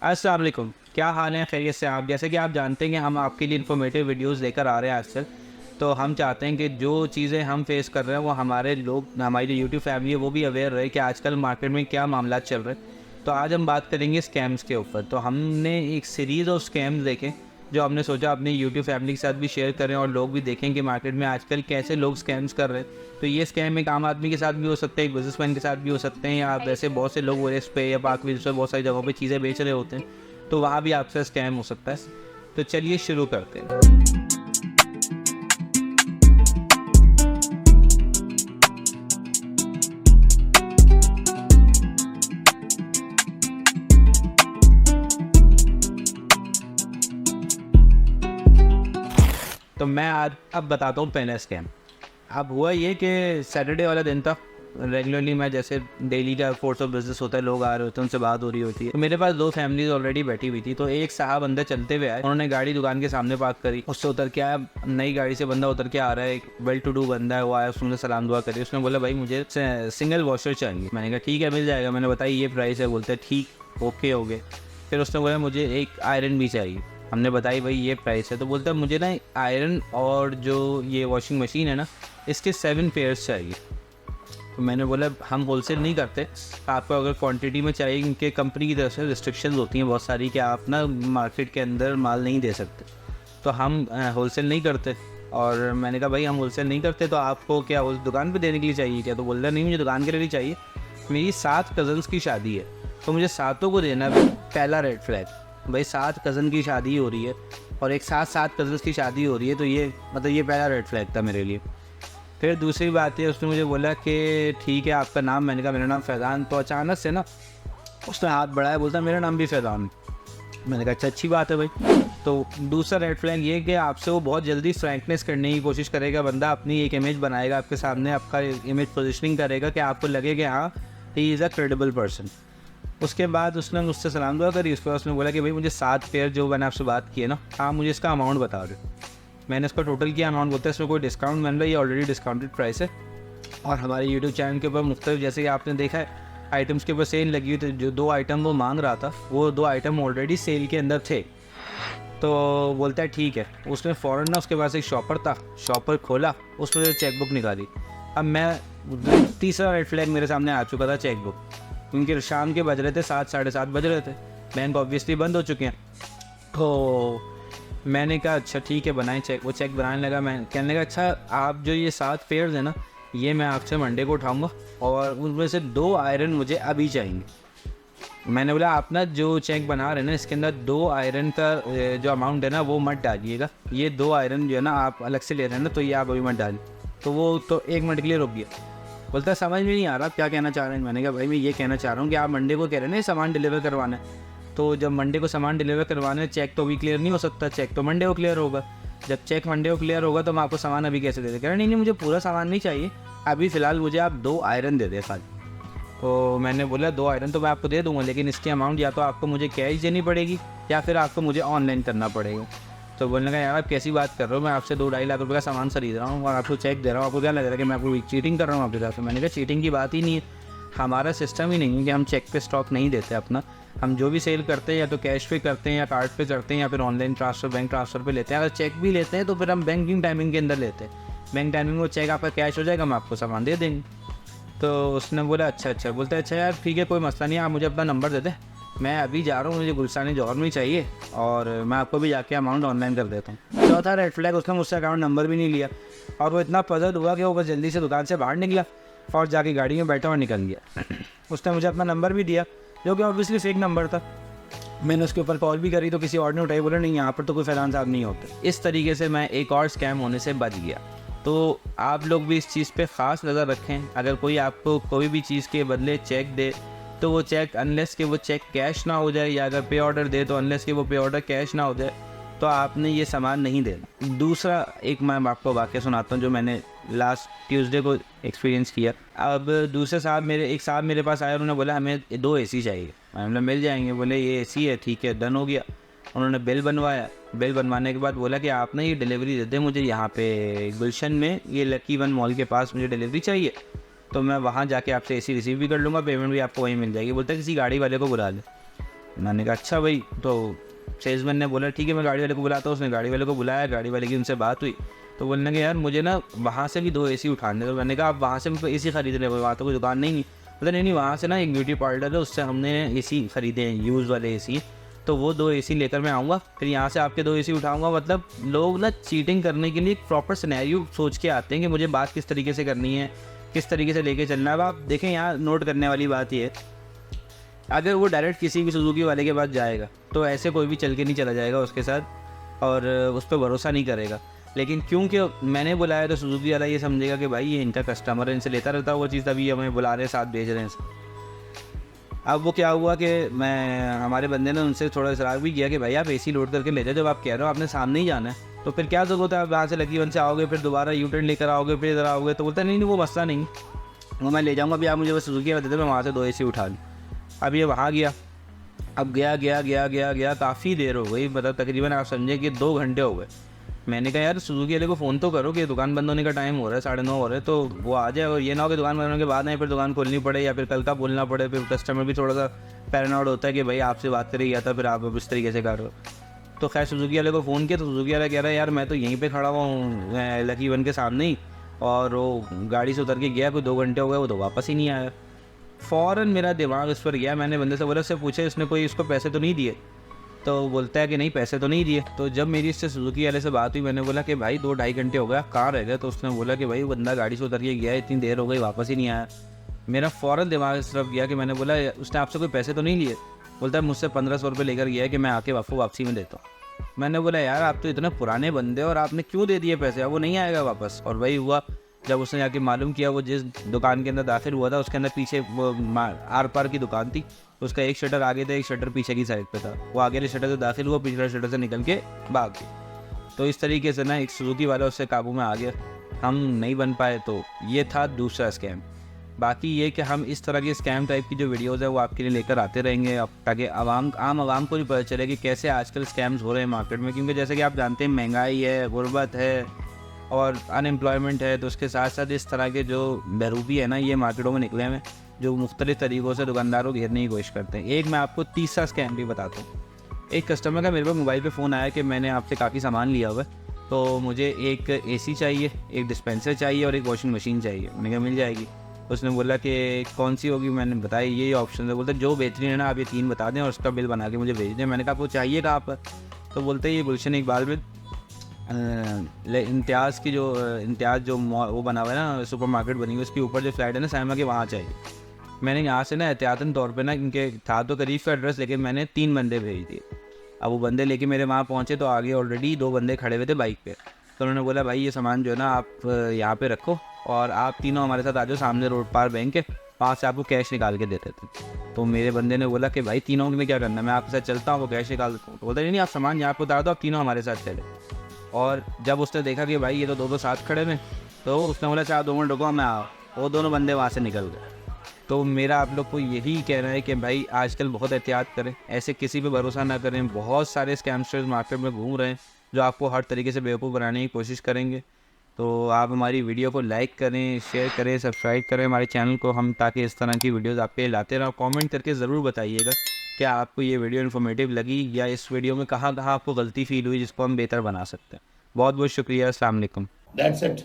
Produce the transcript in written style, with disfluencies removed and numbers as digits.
अस्सलाम वालेकुम, क्या हाल है? खैरियत से आप? जैसे कि आप जानते हैं कि हम आपके लिए इन्फॉर्मेटिव वीडियोस लेकर आ रहे हैं आजकल। तो हम चाहते हैं कि जो चीज़ें हम फेस कर रहे हैं वो हमारे लोग, हमारी जो यूट्यूब फैमिली है वो भी अवेयर रहे कि आजकल मार्केट में क्या मामला चल रहे हैं। तो आज हम बात करेंगे स्कैम्स के ऊपर। तो हमने एक सीरीज़ ऑफ स्कैम्स देखे जो हमने सोचा अपनी यूट्यूब फैमिली के साथ भी शेयर करें और लोग भी देखें कि मार्केट में आजकल कैसे लोग स्कैम्स कर रहे हैं। तो ये स्कैम एक आम आदमी के साथ भी हो सकते हैं, एक बिजनेसमैन के साथ भी हो सकते हैं, या वैसे बहुत से लोग ओएस पे या पाक विज पे बहुत सारी जगहों पे चीज़ें बेच रहे होते हैं, तो वहाँ भी आपसे स्कैम हो सकता है। तो चलिए शुरू करते हैं। तो मैं आज अब बताता हूँ पहला स्कैम। अब हुआ ये कि सैटरडे वाला दिन था। रेगुलरली मैं जैसे डेली का कोर्स ऑफ बिजनेस होता है, लोग आ रहे होते हैं, उनसे बात हो रही होती है। तो मेरे पास दो फैमिलीज ऑलरेडी बैठी हुई थी। तो एक साहब अंदर चलते हुए आए, उन्होंने गाड़ी दुकान के सामने पार्क करी। उससे उतर के आया, नई गाड़ी से बंदा उतर के आ रहा है, एक वेल टू डू बंदा है, वो आया, उसने सलाम दुआ करी। उसने बोला भाई मुझे सिंगल वॉशर चाहिए। मैंने कहा ठीक है मिल जाएगा। मैंने बताया ये प्राइस है। बोलते ठीक ओके हो गए। फिर उसने बोला मुझे एक आयरन भी चाहिए। हमने बताई भाई ये प्राइस है। तो बोलता है मुझे ना आयरन और जो ये वॉशिंग मशीन है ना, इसके 7 पेयर्स चाहिए। तो मैंने बोला हम होलसेल नहीं करते, आपको अगर क्वांटिटी में चाहिए, इनके कंपनी की तरफ से रिस्ट्रिक्शंस होती हैं बहुत सारी कि आप ना मार्केट के अंदर माल नहीं दे सकते। तो हम होलसेल नहीं करते। और मैंने कहा भाई हम होलसेल नहीं करते, तो आपको क्या उस दुकान पे देने के लिए चाहिए क्या? तो बोल रहा नहीं मुझे दुकान के लिए नहीं चाहिए, मेरी 7 कज़न्स की शादी है तो मुझे 7 को देना है। पहला रेड फ्लैग भाई, 7 कज़न की शादी हो रही है और एक साथ 7 कज़न्स की शादी हो रही है, तो ये मतलब ये पहला रेड फ्लैग था मेरे लिए। फिर दूसरी बात है, उसने मुझे बोला कि ठीक है आपका नाम? मैंने कहा मेरा नाम फैज़ान। तो अचानक से ना उसने हाथ बढ़ाया, बोलता मेरा नाम भी फैज़ान है। मैंने कहा अच्छा अच्छी बात है भाई। तो दूसरा रेड फ्लैग ये कि आपसे वो बहुत जल्दी फ्रैंकनेस करने की कोशिश करेगा। बंदा अपनी एक इमेज बनाएगा आपके सामने, आपका इमेज पोजिशनिंग करेगा कि आपको लगे कि हाँ he is a credible person. उसके बाद उसने मुझसे सलाम दुआ करी। उसके बाद उसने बोला कि भाई मुझे 7 पेयर जो मैंने आपसे बात की है ना, आप मुझे इसका अमाउंट बता दो। मैंने इसका टोटल किया, अमाउंट बोलते हैं इसमें कोई डिस्काउंट मिल रहा है, ये ऑलरेडी डिस्काउंटेड प्राइस है। और हमारे यूट्यूब चैनल के ऊपर मुख्तलिफ, जैसे कि आपने देखा है, आइटम्स के ऊपर सेल लगी हुई थी। जो 2 आइटम वो मांग रहा था, वो 2 आइटम ऑलरेडी सेल के अंदर थे। तो बोलता है ठीक है। उसने फ़ौरन ना, उसके पास एक शॉपर था, शॉपर खोला, उसमें से चेकबुक निकाली। अब मैं तीसरा रेड फ्लैग मेरे सामने आ चुका था, चेकबुक। उनके शाम के बज रहे थे 7 साढ़े 7 बज रहे थे, बैंक ऑब्वियसली बंद हो चुके हैं। तो मैंने कहा अच्छा ठीक है बनाएं चेक। वो चेक बनाने लगा। मैं कहने लगा अच्छा आप जो ये 7 पेयर्स हैं ना, ये मैं आपसे मंडे को उठाऊंगा और उनमें से 2 आयरन मुझे अभी चाहिए। मैंने बोला आप ना जो चेक बना रहे हैं ना, इसके अंदर 2 आयरन का जो अमाउंट है ना वो मत डालिएगा। ये 2 आयरन जो है ना आप अलग से ले रहे हैं ना, तो ये आप अभी मत डालिए। तो वो तो 1 मिनट के लिए रुक गया। बोलता है समझ में नहीं आ रहा क्या कहना चाह रहे हैं। मैंने कहा भाई मैं ये कहना चाह रहा हूँ कि आप मंडे को कह रहे हैं ना सामान डिलीवर करवाना है, तो जब मंडे को सामान डिलीवर करवाना, चेक तो अभी क्लियर नहीं हो सकता, चेक तो मंडे को क्लियर होगा। जब चेक मंडे को क्लियर होगा तो मैं आपको सामान अभी कैसे दे दें? कह रहे नहीं मुझे पूरा सामान नहीं चाहिए, अभी फ़िलहाल मुझे आप 2 आयरन दे दें खाली। तो मैंने बोला 2 आयरन तो मैं आपको दे दूँगा, लेकिन इसकी अमाउंट या तो आपको मुझे कैश देनी पड़ेगी या फिर आपको मुझे ऑनलाइन करना पड़ेगा। तो बोलने का यार आप कैसी बात कर रहे हो, मैं आपसे 2-2.5 लाख रुपये का सामान खरीद रहा हूँ और आपको चेक दे रहा हूँ, आपको क्या लग रहा है कि मैं आपको चीटिंग कर रहा हूँ आपके साथ? मैंने कहा चीटिंग की बात ही नहीं है, हमारा सिस्टम ही नहीं है कि हम चेक पे स्टॉक नहीं देते अपना। हम जो भी सेल करते हैं या तो कैश पे करते हैं या कार्ड पे करते हैं या फिर ऑनलाइन ट्रांसफ़र, बैंक ट्रांसफ़र पे लेते हैं। अगर चेक भी लेते हैं तो फिर हम बैंकिंग टाइमिंग के अंदर लेते हैं। बैंक टाइमिंग में चेक आपका कैश हो जाएगा, हम आपको सामान दे देंगे। तो उसने बोला अच्छा। बोलते अच्छा यार ठीक है कोई मसला नहीं, आप मुझे अपना नंबर दे दें, मैं अभी जा रहा हूँ, मुझे गुलशानी जौहर में चाहिए और मैं आपको भी जाके अमाउंट ऑनलाइन कर देता हूँ। चौथा रेड फ्लैग, उसने मुझसे अकाउंट नंबर भी नहीं लिया और वो इतना पजल हुआ कि वो बस जल्दी से दुकान से बाहर निकला और जाके गाड़ी में बैठा और निकल गया। उसने मुझे अपना नंबर भी दिया जो कि ऑब्वियसली फेक नंबर था। मैंने उसके ऊपर कॉल भी करी तो किसी और ने उठाई, बोला नहीं यहाँ पर तो कोई फैज़ान साहब नहीं होते। इस तरीके से मैं एक और स्कैम होने से बच गया। तो आप लोग भी इस चीज़ पे ख़ास नज़र रखें। अगर कोई आपको कोई भी चीज़ के बदले चेक दे तो वो चेक अनलेस कि वो चेक कैश ना हो जाए, या अगर पे ऑर्डर दे तो अनलेस कि वो पे ऑर्डर कैश ना हो जाए, तो आपने ये सामान नहीं देना। दूसरा एक मैं आपको वाक़या सुनाता हूँ जो मैंने लास्ट ट्यूसडे को एक्सपीरियंस किया। अब दूसरे साहब एक साहब मेरे पास आए, उन्होंने बोला हमें 2 एसी चाहिए। मैंने बोला मिल जाएंगे। बोले ये एसी है, ठीक है डन हो गया। उन्होंने बिल बनवाया। बिल बनवाने के बाद बोला कि आप ना ये डिलीवरी दे दें मुझे यहाँ पे गुलशन में, ये लकी वन मॉल के पास मुझे डिलीवरी चाहिए, तो मैं वहाँ जाके आपसे एसी रिसीव भी कर लूँगा, पेमेंट भी आपको वहीं मिल जाएगी। बोलता है किसी गाड़ी वाले को बुला ले। मैंने कहा अच्छा भाई। तो सेल्समैन ने बोला ठीक है मैं गाड़ी वाले को बुलाता हूँ। उसने गाड़ी वाले को बुलाया, गाड़ी वाले की उनसे बात हुई तो बोलने के यार मुझे ना वहाँ से भी 2 AC उठाने। तो मैंने कहा आप वहाँ से भी AC खरीद रहे हो, वहाँ तो कोई दुकान नहीं। मतलब नहीं वहाँ से ना एक ब्यूटी पार्लर है, उससे हमने AC खरीदे हैं, यूज़ वाले AC। तो वो 2 AC लेकर मैं आऊँगा, फिर यहाँ से आपके 2 AC उठाऊँगा। मतलब लोग ना चीटिंग करने के लिए एक प्रॉपर सिनेरियो सोच के आते हैं कि मुझे बात किस तरीके से करनी है, किस तरीके से लेके चलना है। अब आप देखें यहाँ नोट करने वाली बात ये है, अगर वो डायरेक्ट किसी भी सुजुकी वाले के पास जाएगा तो ऐसे कोई भी चल के नहीं चला जाएगा उसके साथ और उस पर भरोसा नहीं करेगा। लेकिन क्योंकि मैंने बुलाया तो सुजुकी वाला ये समझेगा कि भाई ये इनका कस्टमर है, इनसे लेता रहता है वो चीज़, तभी हमें बुला रहे हैं, साथ भेज रहे हैं। अब वो क्या हुआ कि हमारे बंदे ने उनसे थोड़ा इसरार भी किया कि भाई आप AC लोड करके ले जाओ, जब आप कह रहे हो आपने सामने ही जाना है तो फिर क्या ज़रूरत है आप वहाँ से लकी वन से आओगे, फिर दोबारा यू टर्न लेकर आओगे, फिर इधर आओगे। तो बोलता नहीं वो मसला नहीं, वो मैं ले जाऊँगा, अभी आप मुझे बस सुजुकी वाला देते मैं वहाँ से 2 AC उठा लूँ। अब ये वहाँ गया, अब गया काफ़ी देर हो गई, मतलब तकरीबन आप समझे कि 2 घंटे हो गए। मैंने कहा यार सुजुकी वाले को फ़ोन तो करो कि दुकान बंद होने का टाइम हो रहा है, 9:30 हो रहे हैं, तो वो आ जाए। और ये ना हो कि दुकान बंद होने के बाद आए फिर दुकान खोलनी पड़े या फिर कल का बोलना पड़े, फिर कस्टमर भी थोड़ा सा पैरानॉइड होता है कि भाई आपसे बात करे गया था फिर आप इस तरीके से कर रहे हो। तो खैर सुजुकी वाले को फ़ोन किया तो सुजुकी वाला कह रहा है यार मैं तो यहीं पर खड़ा हुआ हूँ लकी वन के सामने ही, और वो गाड़ी से उतर के गया, कोई 2 घंटे हो गए वो तो वापस ही नहीं आया। फ़ौरन मेरा दिमाग इस पर गया, मैंने बंदे से बोला, उससे पूछे इसने कोई इसको पैसे तो नहीं दिए? तो बोलता है कि नहीं पैसे तो नहीं दिए। तो जब मेरी इससे सुजुकी वाले से बात हुई मैंने बोला कि भाई 2-2.5 घंटे हो गया, कहाँ रह गया? तो उसने बोला कि भाई वो बंदा गाड़ी से उतर के गया, इतनी देर हो गई वापस ही नहीं आया। मेरा फ़ौरन दिमाग इस तरफ गया कि मैंने बोला उसने आपसे कोई पैसे तो नहीं लिए? बोलता है मुझसे 1500 रुपये लेकर गया है कि मैं आके आपको वापसी में देता हूँ। मैंने बोला यार आप तो इतने पुराने बंदे और आपने क्यों दे दिए पैसे, अब वो नहीं आएगा वापस। और वही हुआ, जब उसने जाके मालूम किया वो जिस दुकान के अंदर दाखिल हुआ था उसके अंदर पीछे वो आर पार की दुकान थी, उसका एक शटर आगे था एक शटर पीछे की साइड पे था। वो आगे वाले शटर से दाखिल हुआ, पिछले शटर से निकल के भाग गया। तो इस तरीके से ना एक सुजुकी वाला उससे काबू में आ गया, हम नहीं बन पाए। तो ये था दूसरा स्कैम। बाकी ये कि हम इस तरह के स्कैम टाइप की जो वीडियोज़ है वो आपके लिए लेकर आते रहेंगे, अब ताकि आम आवाम को भी पता चले कि कैसे आजकल स्कैम्स हो रहे हैं मार्केट में। क्योंकि जैसे कि आप जानते हैं महंगाई है, गुर्बत है और अनएम्प्लॉयमेंट है, तो उसके साथ साथ इस तरह के जो बहरूपी है ना ये मार्केटों में निकले हुए जो मुख्तलिफ तरीक़ों से दुकानदारों को घेरने की कोशिश करते हैं। एक मैं आपको तीसरा स्कैम भी बताता हूँ। एक कस्टमर का मेरे पास मोबाइल पे फ़ोन आया कि मैंने आपसे काफ़ी सामान लिया हुआ है, तो मुझे एक AC चाहिए, एक डिस्पेंसर चाहिए और एक वॉशिंग मशीन चाहिए। मैंने कहा मिल जाएगी। उसने बोला कि कौन सी होगी? मैंने बताया ये ऑप्शन है। बोलते जो बेहतरीन है ना आप ये 3 बता दें और उसका बिल बना के मुझे भेज दें। मैंने कहा वो चाहिए कहाँ पर? तो बोलते ये गुलशन इकबाल में इम्तियाज़ की जो वो बना हुआ है ना सुपर मार्केट बनी हुई, उसके ऊपर जो फ्लैट है ना साइमा के, वहाँ चाहिए। मैंने यहाँ से ना एहतियातन तौर पे ना इनके था तो करीब का एड्रेस, लेकिन मैंने 3 बंदे भेज दिए। अब वो बंदे लेके मेरे वहाँ पहुँचे तो आगे ऑलरेडी 2 बंदे खड़े हुए थे बाइक पे। तो उन्होंने बोला भाई ये सामान जो है ना आप यहाँ पे रखो और आप तीनों हमारे साथ आ जाओ सामने रोड पार बैंक है, वहाँ से आपको कैश निकाल के देते थे। तो मेरे बंदे ने बोला कि भाई तीनों में क्या करना है, मैं आपके साथ चलता हूँ, वो कैश निकाल देता हूँ। तो बोलता नहीं आप सामान यहाँ पर उतार दो, आप तीनों हमारे साथ चले। और जब उसने देखा कि भाई ये तो 2 साथ खड़े हैं, तो उसने बोला चार 2 मिनट रुको मैं आओ। वो दोनों बंदे वहाँ से निकल गए। तो मेरा आप लोग को यही कहना है कि भाई आजकल बहुत एहतियात करें, ऐसे किसी पे भरोसा ना करें। बहुत सारे स्कैमस्टर्स मार्केट में घूम रहे हैं जो आपको हर तरीके से बेवकूफ़ बनाने की कोशिश करेंगे। तो आप हमारी वीडियो को लाइक करें, शेयर करें, सब्सक्राइब करें हमारे चैनल को, हम ताकि इस तरह की वीडियोज़ आपके लिए लाते रहें। कमेंट करके ज़रूर बताइएगा क्या आपको ये वीडियो इन्फॉर्मेटिव लगी या इस वीडियो में कहाँ आपको गलती फील हुई जिसको हम बेहतर बना सकते हैं। बहुत बहुत शुक्रिया। अस्सलाम वालेकुम। That's it.